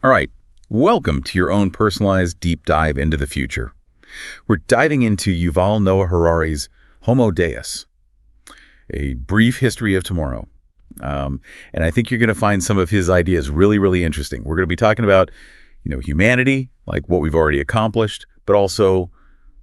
All right, welcome to your own personalized deep dive into the future. We're diving into Yuval Noah Harari's Homo Deus, a brief history of tomorrow. And I think you're going to find some of his ideas really, really interesting. We're going to be talking about, humanity, like what we've already accomplished, but also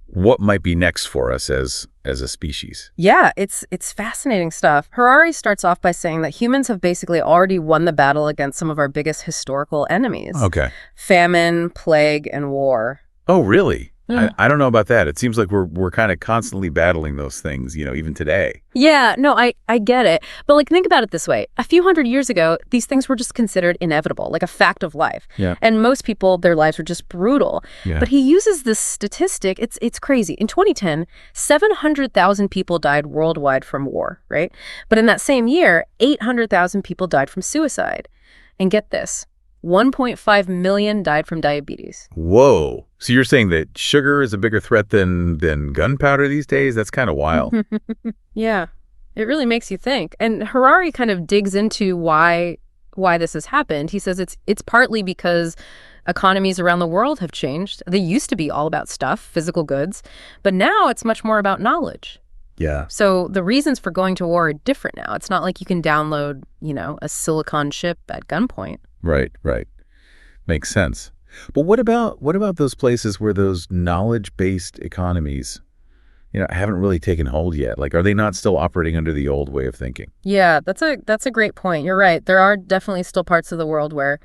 what might be next for us as a species. Yeah, it's fascinating stuff. Harari starts off by saying that humans have basically already won the battle against some of our biggest historical enemies. Okay. Famine, plague, and war. Oh, really? Yeah. I don't know about that. It seems like we're kind of constantly battling those things, even today. Yeah, no, I get it. But think about it this way. A few hundred years ago, these things were just considered inevitable, like a fact of life. Yeah. And most people, their lives were just brutal. Yeah. But he uses this statistic. It's crazy. In 2010, 700,000 people died worldwide from war, right? But in that same year, 800,000 people died from suicide. And get this, 1.5 million died from diabetes. Whoa. So you're saying that sugar is a bigger threat than gunpowder these days? That's kind of wild. Yeah, it really makes you think. And Harari kind of digs into why this has happened. He says it's partly because economies around the world have changed. They used to be all about stuff, physical goods, but now it's much more about knowledge. Yeah. So the reasons for going to war are different now. It's not like you can download, a silicon chip at gunpoint. Right. Makes sense. But what about those places where those knowledge-based economies, haven't really taken hold yet? Like, are they not still operating under the old way of thinking? Yeah, that's a great point. You're right. There are definitely still parts of the world where,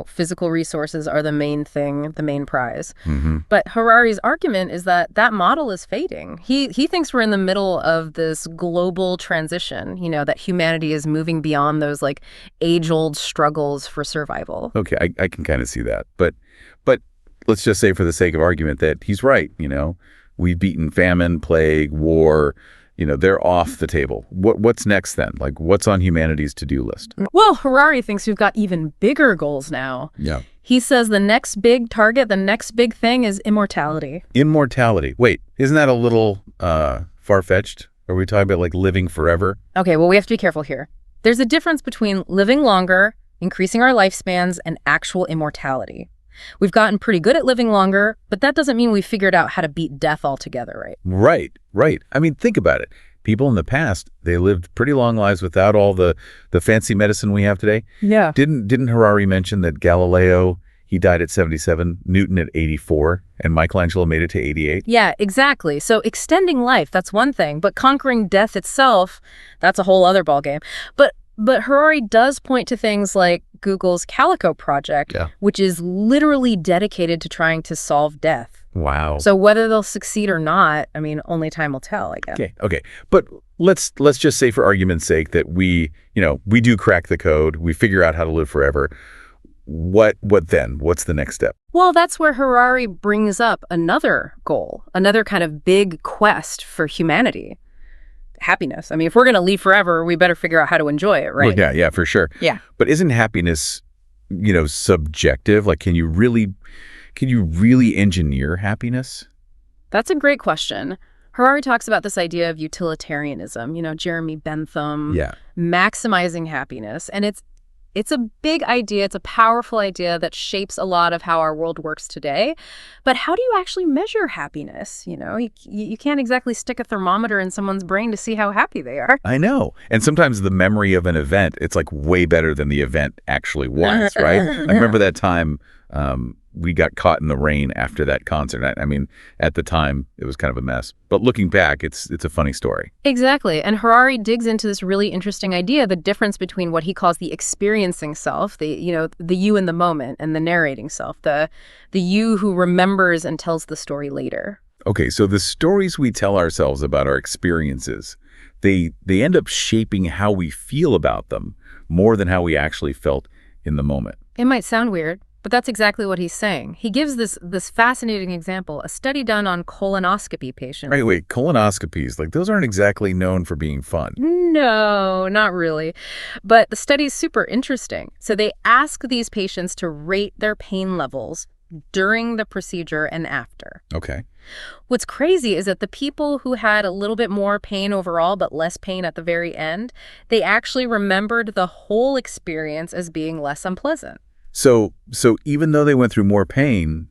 physical resources are the main thing, the main prize. Mm-hmm. But Harari's argument is that model is fading. He thinks we're in the middle of this global transition, that humanity is moving beyond those age-old struggles for survival. Okay, I can kind of see that. But let's just say for the sake of argument that he's right, We've beaten famine, plague, war, they're off the table. What's next then? What's on humanity's to-do list? Well, Harari thinks we've got even bigger goals now. Yeah. He says the next big target, the next big thing is immortality. Immortality. Wait, isn't that a little far-fetched? Are we talking about living forever? Okay, well, we have to be careful here. There's a difference between living longer, increasing our lifespans, and actual immortality. We've gotten pretty good at living longer, but that doesn't mean we figured out how to beat death altogether, right? Right. I mean, think about it. People in the past, they lived pretty long lives without all the fancy medicine we have today. Yeah. Didn't Harari mention that Galileo, he died at 77, Newton at 84, and Michelangelo made it to 88? Yeah, exactly. So extending life, that's one thing, but conquering death itself, that's a whole other ballgame. But Harari does point to things like Google's Calico project, which is literally dedicated to trying to solve death. Wow. So whether they'll succeed or not, only time will tell, I guess. Okay. But let's just say for argument's sake that we do crack the code, we figure out how to live forever. What then? What's the next step? Well, that's where Harari brings up another goal, another kind of big quest for humanity. Happiness. If we're going to live forever, we better figure out how to enjoy it, right? Well, yeah, for sure. Yeah. But isn't happiness, subjective? Can you really engineer happiness? That's a great question. Harari talks about this idea of utilitarianism, Jeremy Bentham, maximizing happiness. And it's a big idea. It's a powerful idea that shapes a lot of how our world works today. But how do you actually measure happiness? You can't exactly stick a thermometer in someone's brain to see how happy they are. I know. And sometimes the memory of an event, it's way better than the event actually was, right? I remember that time we got caught in the rain after that concert. At the time, it was kind of a mess. But looking back, it's a funny story. Exactly. And Harari digs into this really interesting idea, the difference between what he calls the experiencing self, the you in the moment, and the narrating self, the you who remembers and tells the story later. Okay, so the stories we tell ourselves about our experiences, they end up shaping how we feel about them more than how we actually felt in the moment. It might sound weird, but that's exactly what he's saying. He gives this fascinating example, a study done on colonoscopy patients. Wait, colonoscopies, those aren't exactly known for being fun. No, not really. But the study's super interesting. So they ask these patients to rate their pain levels during the procedure and after. Okay. What's crazy is that the people who had a little bit more pain overall but less pain at the very end, they actually remembered the whole experience as being less unpleasant. So even though they went through more pain,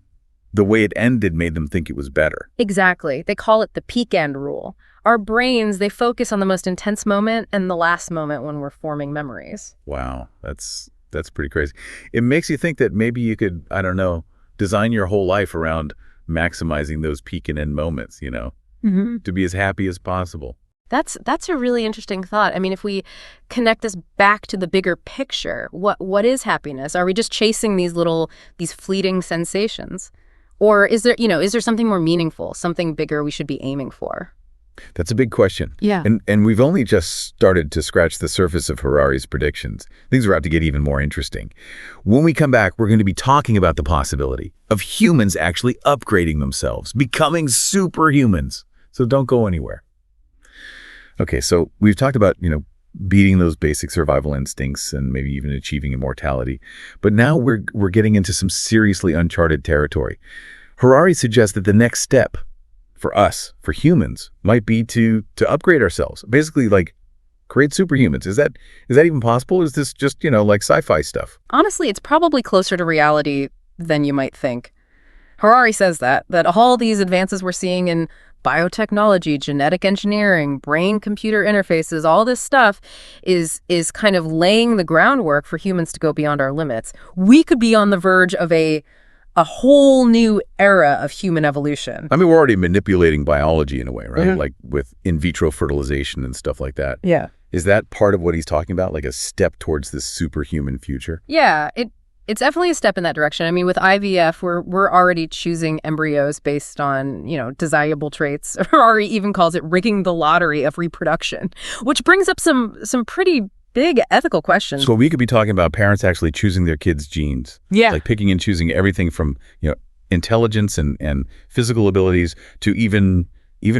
the way it ended made them think it was better. Exactly. They call it the peak end rule. Our brains, they focus on the most intense moment and the last moment when we're forming memories. Wow, that's pretty crazy. It makes you think that maybe you could, I don't know, design your whole life around maximizing those peak and end moments, to be as happy as possible. That's a really interesting thought. I mean, if we connect this back to the bigger picture, what is happiness? Are we just chasing these fleeting sensations? Or is there something more meaningful, something bigger we should be aiming for? That's a big question. Yeah. And we've only just started to scratch the surface of Harari's predictions. Things are about to get even more interesting. When we come back, we're going to be talking about the possibility of humans actually upgrading themselves, becoming superhumans. So don't go anywhere. Okay, so we've talked about, beating those basic survival instincts and maybe even achieving immortality. But now we're getting into some seriously uncharted territory. Harari suggests that the next step for us, for humans, might be to upgrade ourselves. Basically, like, create superhumans. Is that even possible? Is this just, like sci-fi stuff? Honestly, it's probably closer to reality than you might think. Harari says that all these advances we're seeing in biotechnology, genetic engineering, brain-computer interfaces, all this stuff is kind of laying the groundwork for humans to go beyond our limits. We could be on the verge of a whole new era of human evolution. I mean, we're already manipulating biology in a way, right? Mm-hmm. Like with in vitro fertilization and stuff like that. Yeah. Is that part of what he's talking about, like a step towards this superhuman future? Yeah, it's definitely a step in that direction. I mean, with IVF, we're already choosing embryos based on, desirable traits. Harari even calls it rigging the lottery of reproduction, which brings up some pretty big ethical questions. So we could be talking about parents actually choosing their kids' genes. Yeah. Like picking and choosing everything from, intelligence and physical abilities to even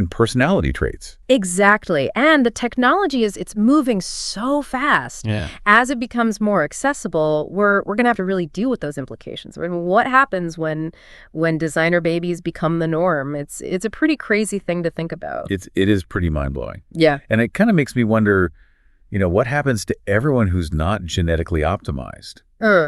personality traits. Exactly. And the technology it's moving so fast. Yeah. As it becomes more accessible, we're going to have to really deal with those implications. I mean, what happens when designer babies become the norm? It's a pretty crazy thing to think about. It is pretty mind-blowing. Yeah. And it kind of makes me wonder, what happens to everyone who's not genetically optimized?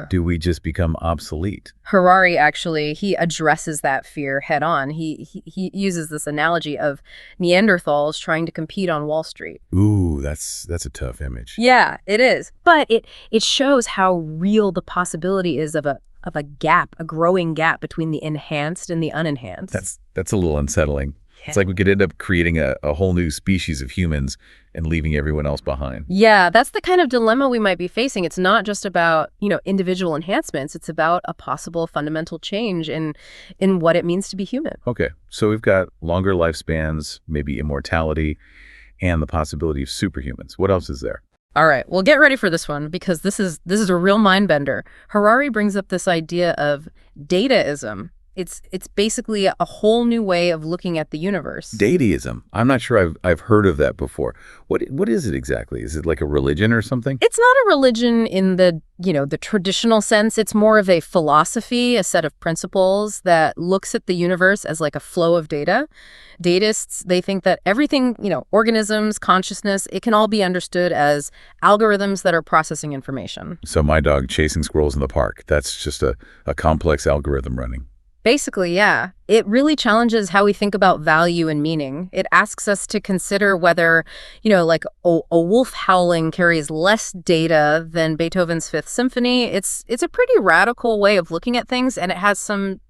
Do we just become obsolete? Harari actually, he addresses that fear head on. He uses this analogy of Neanderthals trying to compete on Wall Street. Ooh, that's a tough image. Yeah, it is. But it shows how real the possibility is of a gap, a growing gap between the enhanced and the unenhanced. That's a little unsettling. It's like we could end up creating a whole new species of humans and leaving everyone else behind. Yeah, that's the kind of dilemma we might be facing. It's not just about, individual enhancements. It's about a possible fundamental change in what it means to be human. Okay, so we've got longer lifespans, maybe immortality, and the possibility of superhumans. What else is there? All right, well, get ready for this one because this is a real mind bender. Harari brings up this idea of dataism. It's basically a whole new way of looking at the universe. Dataism. I'm not sure I've heard of that before. What is it exactly? Is it like a religion or something? It's not a religion in the traditional sense. It's more of a philosophy, a set of principles that looks at the universe as like a flow of data. Datists, they think that everything, organisms, consciousness, it can all be understood as algorithms that are processing information. So my dog chasing squirrels in the park, that's just a complex algorithm running. Basically, yeah. It really challenges how we think about value and meaning. It asks us to consider whether, like a wolf howling carries less data than Beethoven's Fifth Symphony. It's a pretty radical way of looking at things, and it has some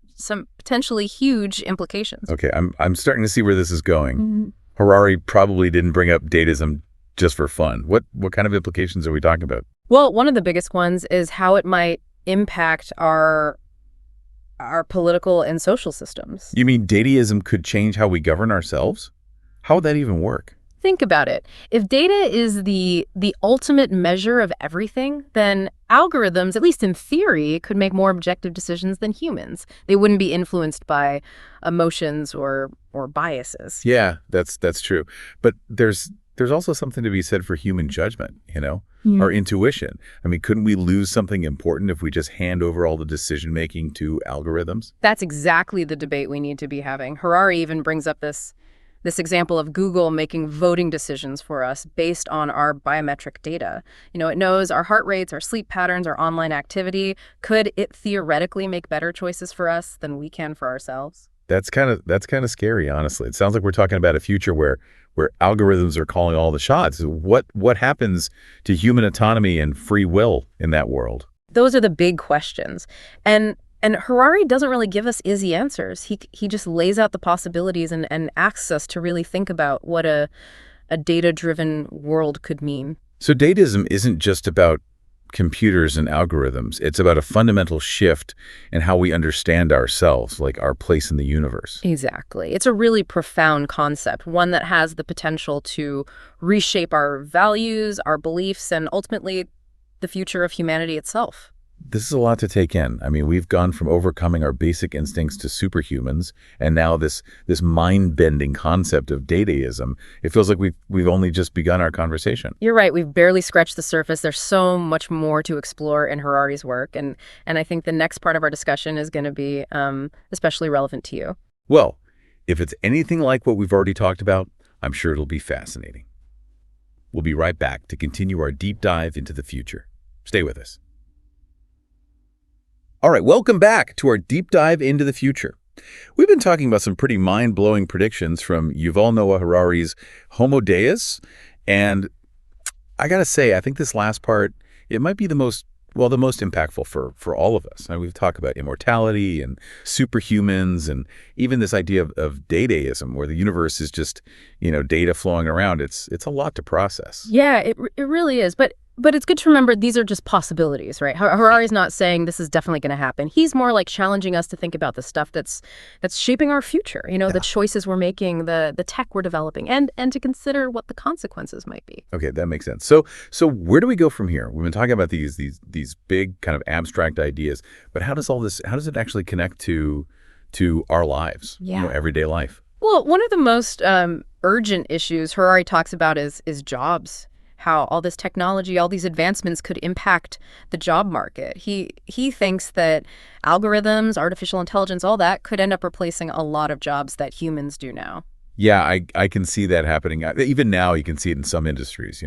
potentially huge implications. Okay, I'm starting to see where this is going. Mm-hmm. Harari probably didn't bring up dataism just for fun. What kind of implications are we talking about? Well, one of the biggest ones is how it might impact our political and social systems. You mean dataism could change how we govern ourselves? How would that even work? Think about it. If data is the ultimate measure of everything, then algorithms, at least in theory, could make more objective decisions than humans. They wouldn't be influenced by emotions or biases. Yeah, that's true. But there's also something to be said for human judgment, our intuition. I mean, couldn't we lose something important if we just hand over all the decision-making to algorithms? That's exactly the debate we need to be having. Harari even brings up this This example of Google making voting decisions for us based on our biometric data. It knows our heart rates, our sleep patterns, our online activity. Could it theoretically make better choices for us than we can for ourselves? That's kind of scary, honestly. It sounds like we're talking about a future where algorithms are calling all the shots. What happens to human autonomy and free will in that world? Those are the big questions. And Harari doesn't really give us easy answers. He just lays out the possibilities and asks us to really think about what a data-driven world could mean. So dataism isn't just about computers and algorithms. It's about a fundamental shift in how we understand ourselves, like our place in the universe. Exactly. It's a really profound concept, one that has the potential to reshape our values, our beliefs, and ultimately the future of humanity itself. This is a lot to take in. I mean, we've gone from overcoming our basic instincts to superhumans, and now this mind-bending concept of dataism. It feels like we've only just begun our conversation. You're right. We've barely scratched the surface. There's so much more to explore in Harari's work, and I think the next part of our discussion is going to be especially relevant to you. Well, if it's anything like what we've already talked about, I'm sure it'll be fascinating. We'll be right back to continue our deep dive into the future. Stay with us. All right, welcome back to our deep dive into the future. We've been talking about some pretty mind-blowing predictions from Yuval Noah Harari's Homo Deus, and I gotta say, I think this last part, it might be the most impactful for all of us. And we've talked about immortality and superhumans and even this idea of dataism, where the universe is just, data flowing around. It's a lot to process. Yeah, it really is. But it's good to remember these are just possibilities, right? Harari's not saying this is definitely going to happen. He's more like challenging us to think about the stuff that's shaping our future, the choices we're making, the tech we're developing, and to consider what the consequences might be. Okay, that makes sense. So where do we go from here? We've been talking about these big kind of abstract ideas, but how does it actually connect to our lives, everyday life? Well, one of the most urgent issues Harari talks about is jobs. How all this technology, all these advancements could impact the job market. He thinks that algorithms, artificial intelligence, all that could end up replacing a lot of jobs that humans do now. Yeah, I can see that happening. Even now, you can see it in some industries,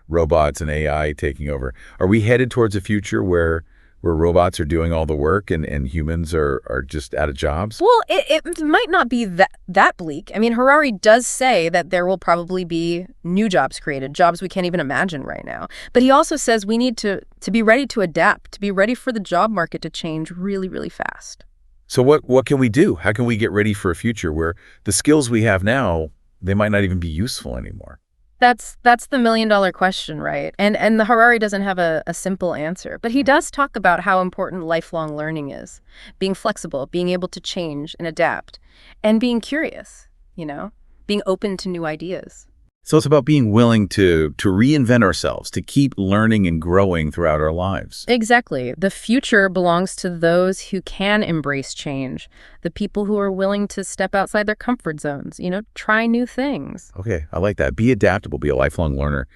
robots and AI taking over. Are we headed towards a future where robots are doing all the work and humans are just out of jobs? Well, it might not be that bleak. I mean, Harari does say that there will probably be new jobs created, jobs we can't even imagine right now. But he also says we need to be ready to adapt, to be ready for the job market to change really, really fast. So what can we do? How can we get ready for a future where the skills we have now, they might not even be useful anymore? That's the million-dollar question, right? And the Harari doesn't have a simple answer, but he does talk about how important lifelong learning is, being flexible, being able to change and adapt, and being curious, being open to new ideas. So it's about being willing to reinvent ourselves, to keep learning and growing throughout our lives. Exactly. The future belongs to those who can embrace change, the people who are willing to step outside their comfort zones, try new things. Okay, I like that. Be adaptable, be a lifelong learner.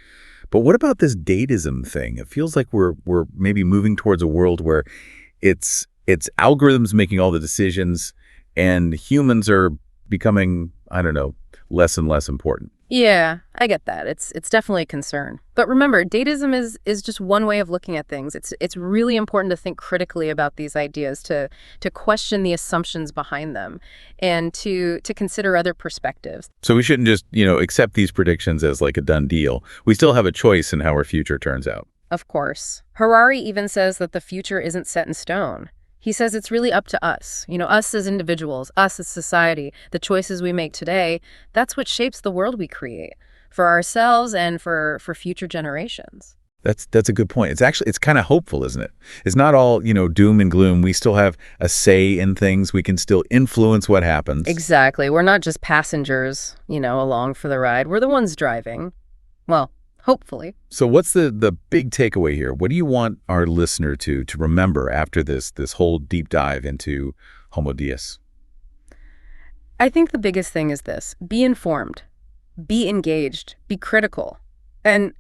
But what about this datism thing? It feels like we're maybe moving towards a world where it's algorithms making all the decisions and humans are becoming, I don't know, less and less important. Yeah, I get that. It's definitely a concern. But remember, datism is just one way of looking at things. It's really important to think critically about these ideas, to question the assumptions behind them, and to consider other perspectives. So we shouldn't just, accept these predictions as like a done deal. We still have a choice in how our future turns out. Of course. Harari even says that the future isn't set in stone. He says it's really up to us, us as individuals, us as society, the choices we make today. That's what shapes the world we create for ourselves and for future generations. That's a good point. It's kind of hopeful, isn't it? It's not all, doom and gloom. We still have a say in things. We can still influence what happens. Exactly. We're not just passengers, along for the ride. We're the ones driving. Well, hopefully. So what's the big takeaway here? What do you want our listener to remember after this whole deep dive into Homo Deus? I think the biggest thing is this. Be informed. Be engaged. Be critical. And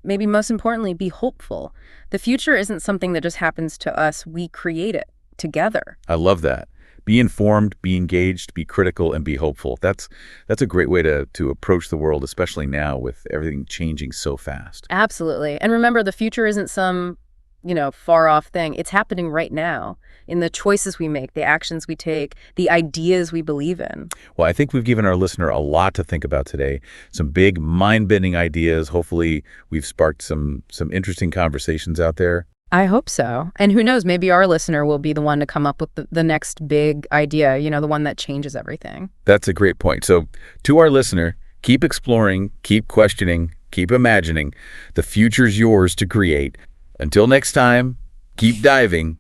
maybe most importantly, be hopeful. The future isn't something that just happens to us. We create it together. I love that. Be informed, be engaged, be critical, and be hopeful. That's a great way to approach the world, especially now with everything changing so fast. Absolutely. And remember, the future isn't some, far off thing. It's happening right now in the choices we make, the actions we take, the ideas we believe in. Well, I think we've given our listener a lot to think about today. Some big, mind-bending ideas. Hopefully, we've sparked some interesting conversations out there. I hope so. And who knows, maybe our listener will be the one to come up with the next big idea, the one that changes everything. That's a great point. So to our listener, keep exploring, keep questioning, keep imagining. The future's yours to create. Until next time, keep diving